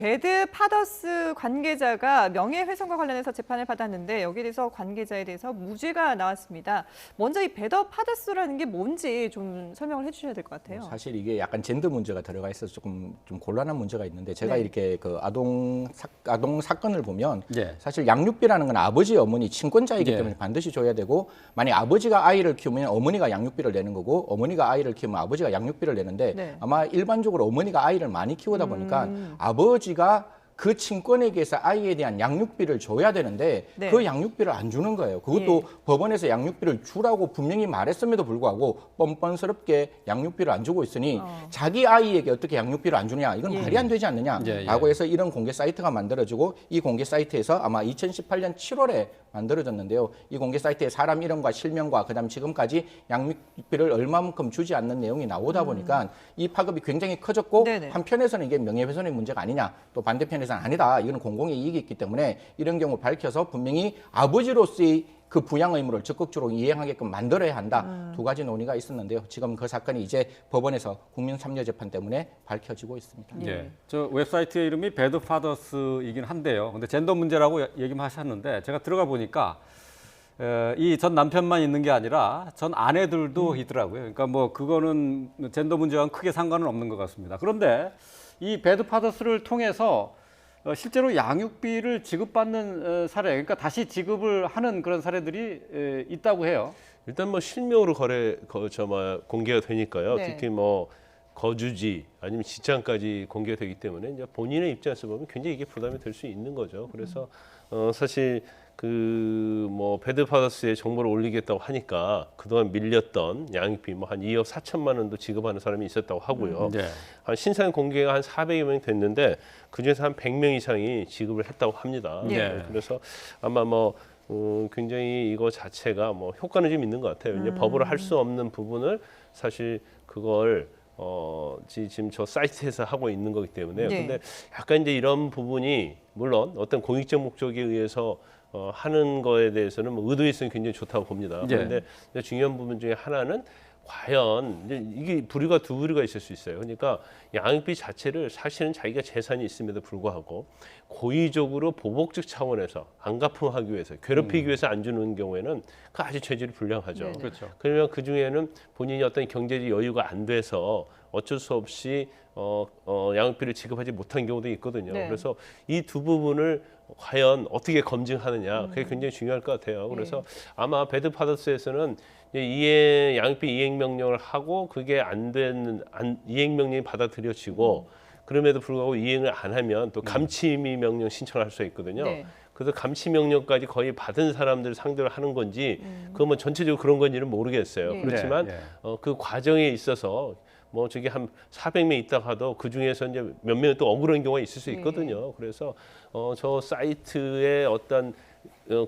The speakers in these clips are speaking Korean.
배드 파더스 관계자가 명예훼손과 관련해서 재판을 받았는데 여기에 대해서 관계자에 대해서 무죄가 나왔습니다. 먼저 이 배드 파더스라는 게 뭔지 좀 설명을 해주셔야 될 것 같아요. 사실 이게 약간 젠더 문제가 들어가 있어서 조금 좀 곤란한 문제가 있는데 제가 이렇게 그 아동 사건을 보면 사실 양육비라는 건 아버지 어머니 친권자이기 때문에 반드시 줘야 되고 만약 아버지가 아이를 키우면 어머니가 양육비를 내는 거고 어머니가 아이를 키우면 아버지가 양육비를 내는데 아마 일반적으로 어머니가 아이를 많이 키우다 보니까 아버지가 그 친권에게서 아이에 대한 양육비를 줘야 되는데 그 양육비를 안 주는 거예요. 그것도 법원에서 양육비를 주라고 분명히 말했음에도 불구하고 뻔뻔스럽게 양육비를 안 주고 있으니 자기 아이에게 어떻게 양육비를 안 주느냐 이건 말이 안 되지 않느냐라고 해서 이런 공개 사이트가 만들어지고 이 공개 사이트에서 아마 2018년 7월에 만들어졌는데요. 이 공개 사이트에 사람 이름과 실명과 그다음 지금까지 양육비를 얼마만큼 주지 않는 내용이 나오다 보니까 이 파급이 굉장히 커졌고 한편에서는 이게 명예훼손의 문제가 아니냐 또 반대편에서는 아니다. 이건 공공의 이익이 있기 때문에 이런 경우 밝혀서 분명히 아버지로서의 그 부양 의무를 적극적으로 이행하게끔 만들어야 한다. 두 가지 논의가 있었는데요. 지금 그 사건이 이제 법원에서 국민참여재판 때문에 밝혀지고 있습니다. 저 웹사이트의 이름이 배드 파더스이긴 한데요. 근데 젠더 문제라고 얘기만 하셨는데 제가 들어가 보니까 이 전 남편만 있는 게 아니라 전 아내들도 있더라고요. 그러니까 뭐 그거는 젠더 문제와는 크게 상관은 없는 것 같습니다. 그런데 이 배드 파더스를 통해서 실제로 양육비를 지급받는 사례, 그러니까 다시 지급을 하는 그런 사례들이 있다고 해요. 일단 뭐 실명으로 공개가 되니까요. 특히 뭐 거주지 아니면 직장까지 공개가 되기 때문에 이제 본인의 입장에서 보면 굉장히 이게 부담이 될 수 있는 거죠. 그래서 사실 그 뭐 배드 파더스에 정보를 올리겠다고 하니까 그동안 밀렸던 양육비 뭐 한 2억 4천만 원도 지급하는 사람이 있었다고 하고요. 한 신상 공개가 한 400여 명 됐는데 그중에서 한 100명 이상이 지급을 했다고 합니다. 그래서 아마 뭐 굉장히 이거 자체가 뭐 효과는 좀 있는 것 같아요. 이제 법으로 할 수 없는 부분을 사실 그걸 지금 저 사이트에서 하고 있는 거기 때문에 근데 약간 이제 이런 부분이 물론 어떤 공익적 목적에 의해서 하는 거에 대해서는 뭐 의도성이 굉장히 좋다고 봅니다. 그런데 중요한 부분 중에 하나는 과연 이게 부류가 두 부류가 있을 수 있어요. 그러니까 양육비 자체를 사실은 자기가 재산이 있음에도 불구하고 고의적으로 보복적 차원에서 안 갚음하기 위해서 괴롭히기 위해서 안 주는 경우에는 그 아주 죄질이 불량하죠. 그렇죠. 그러면 그 중에는 본인이 어떤 경제적 여유가 안 돼서 어쩔 수 없이 양육비를 지급하지 못한 경우도 있거든요. 그래서 이 두 부분을 과연 어떻게 검증하느냐 그게 굉장히 중요할 것 같아요. 그래서 아마 배드 파더스에서는 양육비 이행 명령을 하고 그게 안 되는 이행 명령이 받아들여지고 그럼에도 불구하고 이행을 안 하면 또 감치미 명령 신청을 할 수 있거든요. 그래서 감치 명령까지 거의 받은 사람들 상대로 하는 건지 그건 뭐 전체적으로 그런 건지는 모르겠어요. 그렇지만 그 과정에 있어서 뭐 저기 한 400명 있다가 하도 그 중에서 이제 몇 명은 또 억울한 경우가 있을 수 있거든요. 그래서 저 사이트의 어떤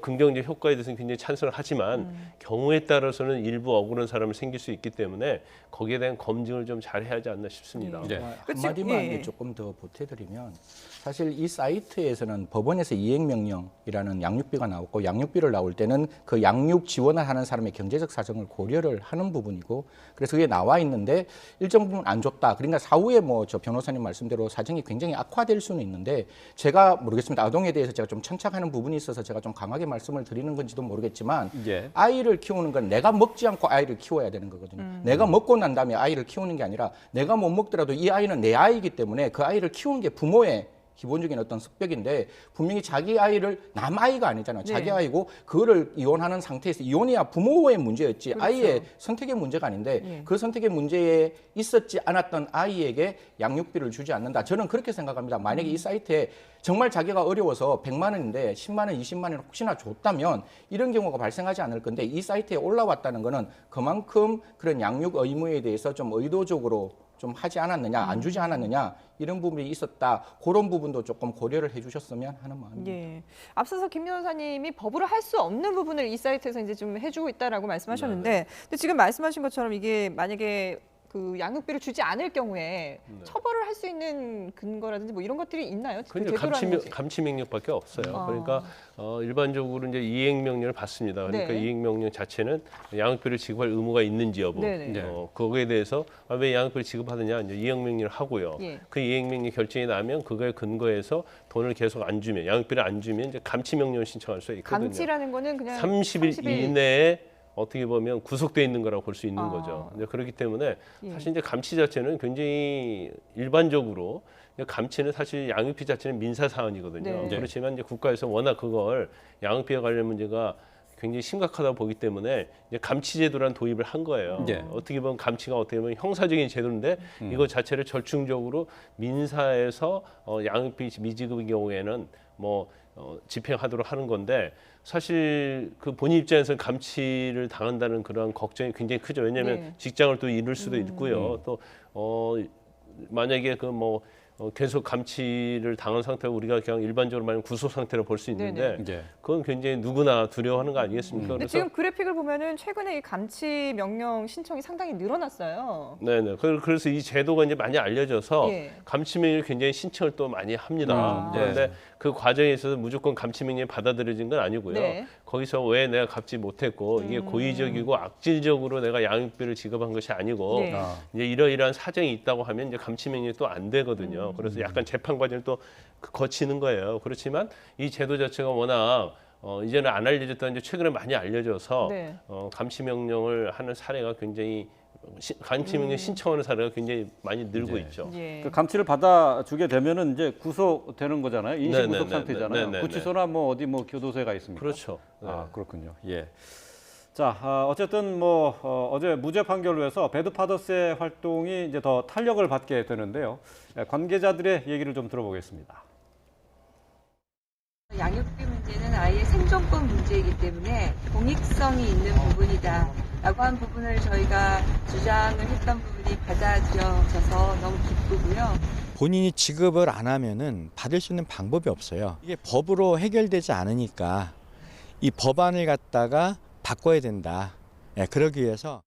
긍정적 효과에 대해서는 굉장히 찬성을 하지만 경우에 따라서는 일부 억울한 사람이 생길 수 있기 때문에 거기에 대한 검증을 좀 잘해야 하지 않나 싶습니다. 한마디만 조금 더 보태드리면 사실 이 사이트에서는 법원에서 이행명령이라는 양육비가 나왔고 양육비를 나올 때는 그 양육 지원을 하는 사람의 경제적 사정을 고려를 하는 부분이고 그래서 그게 나와 있는데 일정 부분 안 줬다. 그러니까 사후에 뭐 저 변호사님 말씀대로 사정이 굉장히 악화될 수는 있는데 제가 모르겠습니다. 아동에 대해서 제가 좀 천착하는 부분이 있어서 제가 좀 강하게 말씀을 드리는 건지도 모르겠지만 아이를 키우는 건 내가 먹지 않고 아이를 키워야 되는 거거든요. 내가 먹고 난 다음에 아이를 키우는 게 아니라 내가 못 먹더라도 이 아이는 내 아이이기 때문에 그 아이를 키우는 게 부모의 기본적인 어떤 습벽인데 분명히 자기 아이를 남 아이가 아니잖아요. 자기 아이고 그거를 이혼하는 상태에서 이혼이야 부모의 문제였지 아이의 선택의 문제가 아닌데 그 선택의 문제에 있었지 않았던 아이에게 양육비를 주지 않는다. 저는 그렇게 생각합니다. 만약에 이 사이트에 정말 자기가 어려워서 100만 원인데 10만 원, 20만 원 혹시나 줬다면 이런 경우가 발생하지 않을 건데 이 사이트에 올라왔다는 거는 그만큼 그런 양육 의무에 대해서 좀 의도적으로 좀 하지 않았느냐, 안 주지 않았느냐 이런 부분이 있었다. 그런 부분도 조금 고려를 해주셨으면 하는 마음입니다. 앞서서 김 변호사님이 법으로 할 수 없는 부분을 이 사이트에서 이제 좀 해주고 있다라고 말씀하셨는데, 근데 지금 말씀하신 것처럼 이게 만약에 그 양육비를 주지 않을 경우에 처벌을 할 수 있는 근거라든지 뭐 이런 것들이 있나요? 그냥 제도라는 거지. 감치 명령밖에 없어요. 그러니까 일반적으로 이제 이행 명령을 받습니다. 그러니까 네. 이행 명령 자체는 양육비를 지급할 의무가 있는지 여부, 네네. 거기에 대해서 왜 양육비를 지급하느냐 이제 이행 명령을 하고요. 예. 그 이행 명령 결정이 나면 그거에 근거해서 돈을 계속 안 주면 양육비를 안 주면 이제 감치 명령을 신청할 수 있거든요. 감치라는 거는 그냥 30일 이내에 어떻게 보면 구속돼 있는 거라고 볼 수 있는 거죠. 이제 그렇기 때문에 예. 사실 이제 감치 자체는 굉장히 일반적으로 이제 감치는 사실 양육비 자체는 민사 사안이거든요. 네. 그렇지만 이제 국가에서 워낙 그걸 양육비와 관련 문제가 굉장히 심각하다 보기 때문에 이제 감치 제도란 도입을 한 거예요. 네. 어떻게 보면 감치가 어떻게 보면 형사적인 제도인데 이거 자체를 절충적으로 민사에서 양육비 미지급의 경우에는 뭐 집행하도록 하는 건데 사실 그 본인 입장에서는 감치를 당한다는 그런 걱정이 굉장히 크죠. 왜냐하면 네. 직장을 또 잃을 수도 있고요. 또 만약에 그 뭐 계속 감치를 당한 상태로 우리가 그냥 일반적으로 말하면 구속 상태로 볼 수 있는데 네. 그건 굉장히 누구나 두려워하는 거 아니겠습니까? 근데 지금 그래픽을 보면은 최근에 이 감치 명령 신청이 상당히 늘어났어요. 네네. 그래서 이 제도가 이제 많이 알려져서 예. 감치명령을 굉장히 신청을 또 많이 합니다. 네. 그런데 그 과정에 있어서 무조건 감치명령이 받아들여진 건 아니고요. 네. 거기서 왜 내가 갚지 못했고 이게 고의적이고 악질적으로 내가 양육비를 지급한 것이 아니고 네. 이제 이러이러한 사정이 있다고 하면 이제 감치명령이 또 안 되거든요. 그래서 약간 재판 과정을 또 거치는 거예요. 그렇지만 이 제도 자체가 워낙 이제는 안 알려졌다는 게 최근에 많이 알려져서 네. 감치명령을 하는 사례가 굉장히 감치명령 신청하는 사례가 굉장히 많이 늘고 있죠. 예. 그 감치를 받아주게 되면은 이제 구속되는 거잖아요. 인식 네네네. 구속 상태잖아요. 네네네. 구치소나 뭐 어디 뭐 교도소가 있습니까? 그렇죠. 네. 아, 그렇군요. 예. 자, 어쨌든 뭐 어제 무죄 판결로 해서 배드 파더스의 활동이 이제 더 탄력을 받게 되는데요. 관계자들의 얘기를 좀 들어보겠습니다. 양육비 문제는 아이의 생존권 문제이기 때문에 공익성이 있는 부분이다라고 한 부분을 저희가 주장을 했던 부분이 받아들여져서 너무 기쁘고요. 본인이 지급을 안 하면은 받을 수 있는 방법이 없어요. 이게 법으로 해결되지 않으니까 이 법안을 갖다가 바꿔야 된다. 예, 그러기 위해서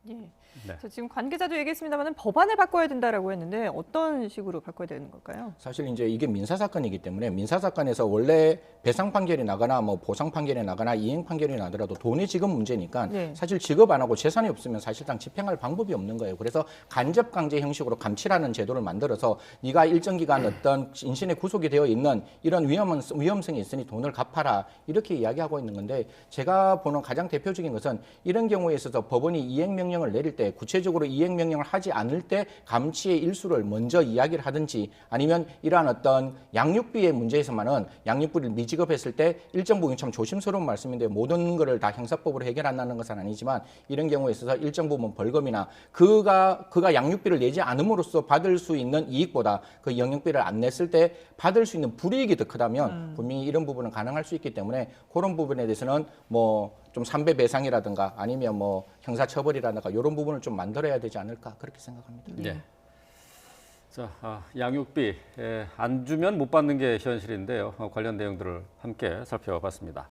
예. 네. 저 지금 관계자도 얘기했습니다만 법안을 바꿔야 된다라고 했는데 어떤 식으로 바꿔야 되는 걸까요? 사실 이제 이게 민사 사건이기 때문에 민사 사건에서 원래 배상 판결이 나거나 뭐 보상 판결이 나거나 이행 판결이 나더라도 돈의 지급 문제니까 네. 사실 지급 안 하고 재산이 없으면 사실상 집행할 방법이 없는 거예요. 그래서 간접 강제 형식으로 감치라는 제도를 만들어서 네가 일정 기간 어떤 인신에 구속이 되어 있는 이런 위험성이 있으니 돈을 갚아라 이렇게 이야기하고 있는 건데 제가 보는 가장 대표적인 것은 이런 경우에 있어서 법원이 이행 명령을 내릴 때 구체적으로 이행 명령을 하지 않을 때 감치의 일수를 먼저 이야기를 하든지 아니면 이러한 어떤 양육비의 문제에서만은 양육비를 미지급했을 때 일정 부분 참 조심스러운 말씀인데 모든 것을 다 형사법으로 해결한다는 것은 아니지만 이런 경우에 있어서 일정 부분 벌금이나 그가 양육비를 내지 않음으로써 받을 수 있는 이익보다 그 양육비를 안 냈을 때 받을 수 있는 불이익이 더 크다면 분명히 이런 부분은 가능할 수 있기 때문에 그런 부분에 대해서는 뭐 좀 산배 배상이라든가 아니면 뭐 형사 처벌이라든가 이런 부분을 좀 만들어야 되지 않을까 그렇게 생각합니다. 네. 자, 양육비 안 주면 못 받는 게 현실인데요. 관련 내용들을 함께 살펴봤습니다.